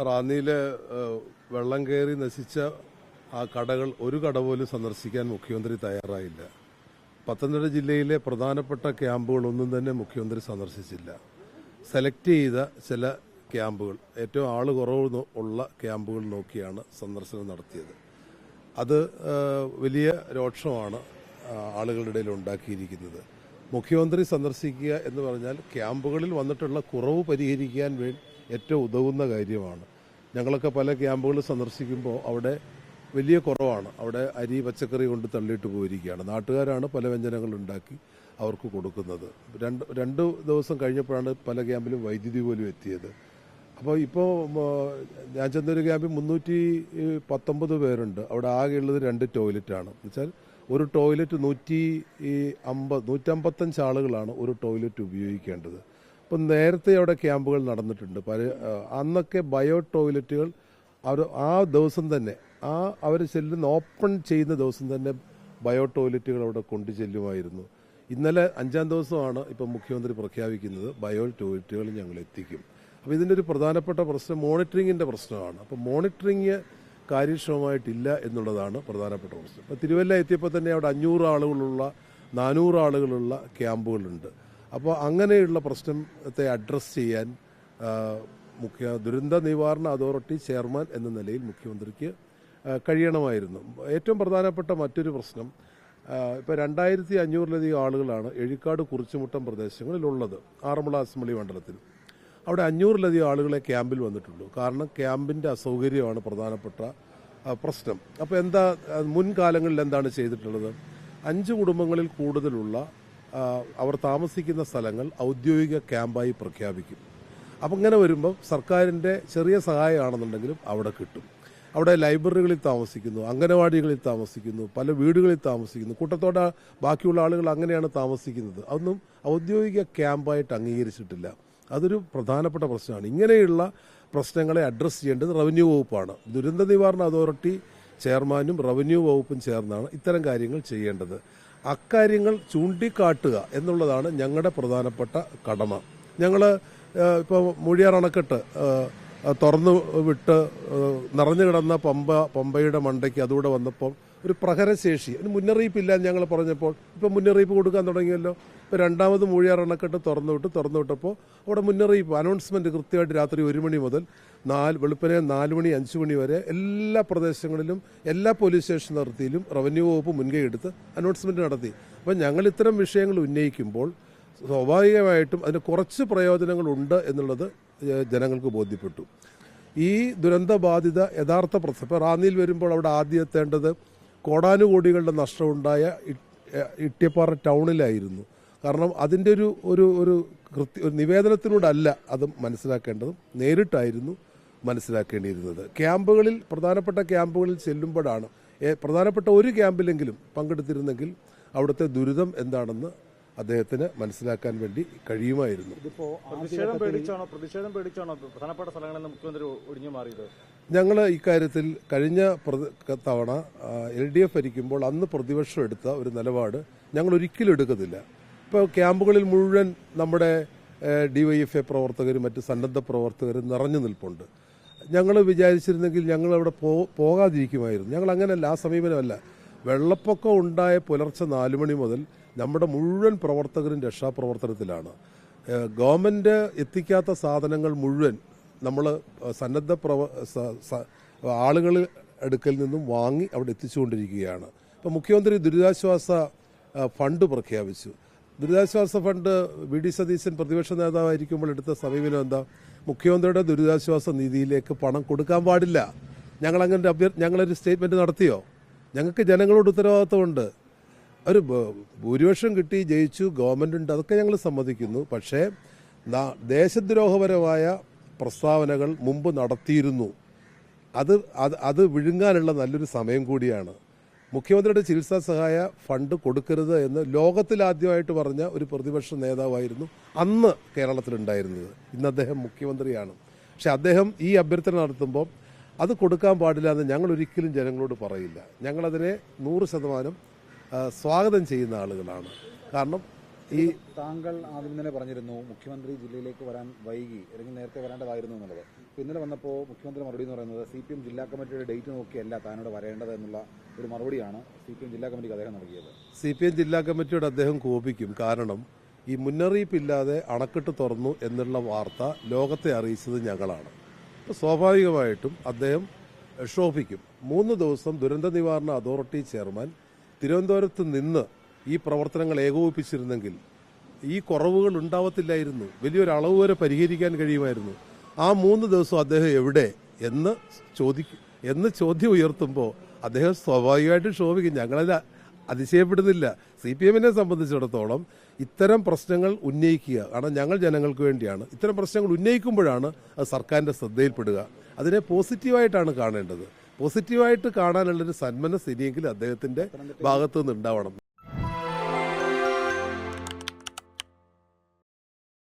റാന്നിയിലെ വെള്ളം കയറി നശിച്ച ആ കടകൾ ഒരു കട പോലും സന്ദർശിക്കാൻ മുഖ്യമന്ത്രി തയ്യാറായില്ല. പത്തനംതിട്ട ജില്ലയിലെ പ്രധാനപ്പെട്ട ക്യാമ്പുകളൊന്നും തന്നെ മുഖ്യമന്ത്രി സന്ദർശിച്ചില്ല. സെലക്ട് ചെയ്ത ചില ക്യാമ്പുകൾ, ഏറ്റവും ആൾ കുറവ് ഉള്ള ക്യാമ്പുകൾ നോക്കിയാണ് സന്ദർശനം നടത്തിയത്. അത് വലിയ രോക്ഷമാണ് ആളുകളുടെ ഇടയിൽ ഉണ്ടാക്കിയിരിക്കുന്നത്. മുഖ്യമന്ത്രി സന്ദർശിക്കുക എന്ന് പറഞ്ഞാൽ ക്യാമ്പുകളിൽ വന്നിട്ടുള്ള കുറവ് പരിഹരിക്കാൻ ഏറ്റവും ഉതകുന്ന കാര്യമാണ്. ഞങ്ങളൊക്കെ പല ക്യാമ്പുകൾ സന്ദർശിക്കുമ്പോൾ അവിടെ വലിയ കുറവാണ്. അവിടെ അരി പച്ചക്കറി കൊണ്ട് തള്ളിയിട്ട് പോയിരിക്കുകയാണ്. നാട്ടുകാരാണ് പല വ്യഞ്ജനങ്ങൾ ഉണ്ടാക്കി അവർക്ക് കൊടുക്കുന്നത്. രണ്ട് ദിവസം കഴിഞ്ഞപ്പോഴാണ് പല ക്യാമ്പിലും വൈദ്യുതി പോലും എത്തിയത്. അപ്പോൾ ഇപ്പോൾ ഞാൻ ചെന്നൊരു ക്യാമ്പിൽ 319 പേരുണ്ട്. അവിടെ ആകെയുള്ളത് 2 ടോയ്ലറ്റാണ്. എന്നുവെച്ചാൽ ഒരു ടോയ്ലറ്റ് 155 ആളുകളാണ് ഒരു ടോയ്ലറ്റ് ഉപയോഗിക്കേണ്ടത്. അപ്പം നേരത്തെ അവിടെ ക്യാമ്പുകൾ നടന്നിട്ടുണ്ട്. അന്നൊക്കെ ബയോ ടോയ്ലറ്റുകൾ ആ ദിവസം തന്നെ അവർ ചെല്ലുന്ന ഓപ്പൺ ചെയ്യുന്ന ദിവസം തന്നെ ബയോ ടോയ്ലറ്റുകൾ അവിടെ കൊണ്ടു ചെല്ലുമായിരുന്നു. ഇന്നലെ 5ാം ദിവസമാണ് ഇപ്പം മുഖ്യമന്ത്രി പ്രഖ്യാപിക്കുന്നത് ബയോ ടോയ്ലറ്റുകൾ ഞങ്ങൾ എത്തിക്കും. അപ്പോൾ ഇതിൻ്റെ ഒരു പ്രധാനപ്പെട്ട പ്രശ്നം മോണിറ്ററിങ്ങിൻ്റെ പ്രശ്നമാണ്. അപ്പോൾ മോണിറ്ററിങ് കാര്യക്ഷമമായിട്ടില്ല എന്നുള്ളതാണ് പ്രധാനപ്പെട്ട പ്രശ്നം. ഇപ്പോൾ തിരുവല്ല എത്തിയപ്പോൾ തന്നെ അവിടെ 500 ആളുകളുള്ള 400 ആളുകളുള്ള ക്യാമ്പുകളുണ്ട്. അപ്പോൾ അങ്ങനെയുള്ള പ്രശ്നത്തെ അഡ്രസ്സ് ചെയ്യാൻ ദുരന്ത നിവാരണ അതോറിറ്റി ചെയർമാൻ എന്ന നിലയിൽ മുഖ്യമന്ത്രിക്ക് കഴിയണമായിരുന്നു. ഏറ്റവും പ്രധാനപ്പെട്ട മറ്റൊരു പ്രശ്നം, ഇപ്പോൾ 2500-ലധികം ആളുകളാണ് എഴിക്കാട് കുറിച്ചുമുട്ടം പ്രദേശങ്ങളിലുള്ളത്, ആറന്മുള അസംബ്ലി മണ്ഡലത്തിൽ. അവിടെ 500-ലധികം ആളുകളെ ക്യാമ്പിൽ വന്നിട്ടുള്ളൂ. കാരണം ക്യാമ്പിൻ്റെ അസൗകര്യമാണ് പ്രധാനപ്പെട്ട പ്രശ്നം. അപ്പോൾ മുൻകാലങ്ങളിൽ എന്താണ് ചെയ്തിട്ടുള്ളത്? 5 കുടുംബങ്ങളിൽ കൂടുതലുള്ള അവർ താമസിക്കുന്ന സ്ഥലങ്ങൾ ഔദ്യോഗിക ക്യാമ്പായി പ്രഖ്യാപിക്കും. അപ്പം ഇങ്ങനെ വരുമ്പോൾ സർക്കാരിൻ്റെ ചെറിയ സഹായമാണെന്നുണ്ടെങ്കിലും അവിടെ കിട്ടും. അവിടെ ലൈബ്രറികളിൽ താമസിക്കുന്നു, അംഗനവാടികളിൽ താമസിക്കുന്നു, പല വീടുകളിൽ താമസിക്കുന്നു. കൂട്ടത്തോടെ ബാക്കിയുള്ള ആളുകൾ അങ്ങനെയാണ് താമസിക്കുന്നത്. അതൊന്നും ഔദ്യോഗിക ക്യാമ്പായിട്ട് അംഗീകരിച്ചിട്ടില്ല. അതൊരു പ്രധാനപ്പെട്ട പ്രശ്നമാണ്. ഇങ്ങനെയുള്ള പ്രശ്നങ്ങളെ അഡ്രസ്സ് ചെയ്യേണ്ടത് റവന്യൂ വകുപ്പാണ്. ദുരന്ത നിവാരണ അതോറിറ്റി ചെയർമാനും റവന്യൂ വകുപ്പും ചേർന്നാണ് ഇത്തരം കാര്യങ്ങൾ ചെയ്യേണ്ടത്. അക്കാര്യങ്ങൾ ചൂണ്ടിക്കാട്ടുക എന്നുള്ളതാണ് ഞങ്ങളുടെ പ്രധാനപ്പെട്ട കടമ. ഞങ്ങൾ ഇപ്പോൾ മൂഴിയാർ അണക്കെട്ട് തുറന്നു വിട്ട് നിറഞ്ഞു കിടന്ന പമ്പയുടെ മണ്ടയ്ക്ക് അതുകൂടെ വന്നപ്പോൾ ഒരു പ്രഹരശേഷി, ഒരു മുന്നറിയിപ്പില്ല ഞങ്ങൾ പറഞ്ഞപ്പോൾ ഇപ്പോൾ മുന്നറിയിപ്പ് കൊടുക്കാൻ തുടങ്ങിയല്ലോ. ഇപ്പോൾ 2ാമത് മൂഴിയാർ അണക്കെട്ട് തുറന്നുവിട്ടപ്പോൾ അവിടെ മുന്നറിയിപ്പ് അനൗൺസ്മെന്റ് കൃത്യമായിട്ട് രാത്രി 1 മണി മുതൽ വെളുപ്പിനെ 4 മണി 5 മണി വരെ എല്ലാ പ്രദേശങ്ങളിലും എല്ലാ പോലീസ് സ്റ്റേഷൻ അതിർത്തിയിലും റവന്യൂ വകുപ്പ് മുൻകൈ എടുത്ത് അനൗൺസ്മെന്റ് നടത്തി. അപ്പം ഞങ്ങൾ ഇത്തരം വിഷയങ്ങൾ ഉന്നയിക്കുമ്പോൾ സ്വാഭാവികമായിട്ടും അതിന് കുറച്ച് പ്രയോജനങ്ങളുണ്ട് എന്നുള്ളത് ജനങ്ങൾക്ക് ബോധ്യപ്പെട്ടു. ഈ ദുരന്തബാധിത യഥാർത്ഥ പ്രശ്നം ഇപ്പോൾ റാന്നിയിൽ വരുമ്പോൾ അവിടെ ആദ്യം എത്തേണ്ടത് കോടാനുകോടികളുടെ നഷ്ടമുണ്ടായ ഇട്ടിയപ്പാറ ടൗണിലായിരുന്നു. കാരണം അതിൻ്റെ ഒരു നിവേദനത്തിലൂടെ അല്ല അത് മനസ്സിലാക്കേണ്ടതും നേരിട്ടായിരുന്നു മനസ്സിലാക്കേണ്ടിയിരുന്നത്. ക്യാമ്പുകളിൽ പ്രധാനപ്പെട്ട ക്യാമ്പുകളിൽ ചെല്ലുമ്പോഴാണ് പ്രധാനപ്പെട്ട ഒരു ക്യാമ്പിലെങ്കിലും പങ്കെടുത്തിരുന്നെങ്കിൽ അവിടുത്തെ ദുരിതം എന്താണെന്ന് അദ്ദേഹത്തിന് മനസ്സിലാക്കാൻ വേണ്ടി കഴിയുമായിരുന്നു. പ്രതിഷേധം പേടിച്ചാണോ പ്രധാനപ്പെട്ട സ്ഥലങ്ങളിൽ മുഖ്യമന്ത്രി ഒഴിഞ്ഞു മാറിയത്? ഞങ്ങൾ ഇക്കാര്യത്തിൽ കഴിഞ്ഞ തവണ LDF ഭരിക്കുമ്പോൾ അന്ന് പ്രതിപക്ഷം എടുത്ത ഒരു നിലപാട് ഞങ്ങൾ ഒരിക്കലും എടുക്കത്തില്ല. ഇപ്പോൾ ക്യാമ്പുകളിൽ മുഴുവൻ നമ്മുടെ DYFA പ്രവർത്തകരും മറ്റ് സന്നദ്ധ പ്രവർത്തകരും നിറഞ്ഞു നിൽപ്പുണ്ട്. ഞങ്ങൾ വിചാരിച്ചിരുന്നെങ്കിൽ ഞങ്ങൾ അവിടെ പോകാതിരിക്കുമായിരുന്നു. ഞങ്ങൾ അങ്ങനെയല്ല, ആ സമീപനമല്ല. വെള്ളപ്പൊക്കം ഉണ്ടായ പുലർച്ചെ 4 മണി മുതൽ നമ്മുടെ മുഴുവൻ പ്രവർത്തകരും രക്ഷാപ്രവർത്തനത്തിലാണ്. ഗവൺമെൻറ് എത്തിക്കാത്ത സാധനങ്ങൾ മുഴുവൻ നമ്മൾ സന്നദ്ധ ആളുകളിൽ അടുക്കൽ നിന്നും വാങ്ങി അവിടെ എത്തിച്ചുകൊണ്ടിരിക്കുകയാണ്. ഇപ്പോൾ മുഖ്യമന്ത്രി ദുരിതാശ്വാസ ഫണ്ട് പ്രഖ്യാപിച്ചു. ദുരിതാശ്വാസ ഫണ്ട് VD സതീശൻ പ്രതിപക്ഷ നേതാവായിരിക്കുമ്പോൾ എടുത്ത സമീപനം എന്താ? മുഖ്യമന്ത്രിയുടെ ദുരിതാശ്വാസ നിധിയിലേക്ക് പണം കൊടുക്കാൻ പാടില്ല. ഞങ്ങളൊരു സ്റ്റേറ്റ്മെൻറ്റ് നടത്തിയോ? ഞങ്ങൾക്ക് ജനങ്ങളോട് ഉത്തരവാദിത്തമുണ്ട്. ഒരു ഭൂരിപക്ഷം കിട്ടി, ജയിച്ചു, ഗവൺമെൻറ് ഉണ്ട്, അതൊക്കെ ഞങ്ങൾ സമ്മതിക്കുന്നു. പക്ഷേ ദേശദ്രോഹപരമായ പ്രസ്താവനകൾ മുമ്പ് നടത്തിയിരുന്നു. അത് വിഴുങ്ങാനുള്ള നല്ലൊരു സമയം കൂടിയാണ്. മുഖ്യമന്ത്രിയുടെ ചികിത്സാ സഹായ ഫണ്ട് കൊടുക്കരുത് എന്ന് ലോകത്തിലാദ്യമായിട്ട് പറഞ്ഞ ഒരു പ്രതിപക്ഷ നേതാവായിരുന്നു അന്ന് കേരളത്തിലുണ്ടായിരുന്നത്. ഇന്ന് അദ്ദേഹം മുഖ്യമന്ത്രിയാണ്. പക്ഷെ അദ്ദേഹം ഈ അഭ്യർത്ഥന നടത്തുമ്പോൾ അത് കൊടുക്കാൻ പാടില്ല എന്ന് ഞങ്ങൾ ഒരിക്കലും ജനങ്ങളോട് പറയില്ല. ഞങ്ങളതിനെ 100% സ്വാഗതം ചെയ്യുന്ന ആളുകളാണ്. കാരണം ഈ താങ്കൾ ആദ്യം തന്നെ പറഞ്ഞിരുന്നു മുഖ്യമന്ത്രി ജില്ലയിലേക്ക് വരാൻ വൈകി അല്ലെങ്കിൽ നേരത്തെ വരേണ്ടതായിരുന്നു എന്നുള്ളത്. അപ്പോൾ ഇന്നലെ വന്നപ്പോൾ മുഖ്യമന്ത്രി മറുപടി എന്ന് പറയുന്നത് CPM ജില്ലാ കമ്മിറ്റിയുടെ ഡേറ്റ് നോക്കിയല്ല താനോട് വരേണ്ടത് എന്നുള്ള ഒരു മറുപടിയാണ് CPM ജില്ലാ കമ്മിറ്റിക്ക് അദ്ദേഹം നൽകിയത്. CPM ജില്ലാ കമ്മിറ്റിയോട് അദ്ദേഹം കോപിക്കും. കാരണം ഈ മുന്നറിയിപ്പില്ലാതെ അണക്കെട്ട് തുറന്നു എന്നുള്ള വാർത്ത ലോകത്തെ അറിയിച്ചത് ഞങ്ങളാണ്. അപ്പോൾ സ്വാഭാവികമായിട്ടും അദ്ദേഹം ക്ഷോഭിക്കും. 3 ദിവസം ദുരന്ത നിവാരണ അതോറിറ്റി ചെയർമാൻ തിരുവനന്തപുരത്ത് നിന്ന് ഈ പ്രവർത്തനങ്ങൾ ഏകോപിപ്പിച്ചിരുന്നെങ്കിൽ ഈ കുറവുകൾ ഉണ്ടാവത്തില്ലായിരുന്നു. വലിയൊരു അളവ് വരെ പരിഹരിക്കാൻ കഴിയുമായിരുന്നു. ആ 3 ദിവസം അദ്ദേഹം എവിടെ എന്ന് ചോദ്യം ഉയർത്തുമ്പോൾ അദ്ദേഹം സ്വാഭാവികമായിട്ടും ക്ഷോഭിക്കും. ഞങ്ങളത് അതിശയപ്പെടുന്നില്ല. CPM-നെ സംബന്ധിച്ചിടത്തോളം ഇത്തരം പ്രശ്നങ്ങൾ ഉന്നയിക്കുക, കാരണം ഞങ്ങൾ ജനങ്ങൾക്ക് വേണ്ടിയാണ്. ഇത്തരം പ്രശ്നങ്ങൾ ഉന്നയിക്കുമ്പോഴാണ് അത് സർക്കാരിൻ്റെ ശ്രദ്ധയിൽപ്പെടുക. അതിനെ പോസിറ്റീവായിട്ടാണ് കാണേണ്ടത്. പോസിറ്റീവായിട്ട് കാണാനുള്ളൊരു സന്മനസ് ഇനിയെങ്കിലും അദ്ദേഹത്തിൻ്റെ ഭാഗത്തു നിന്ന് ഉണ്ടാവണം.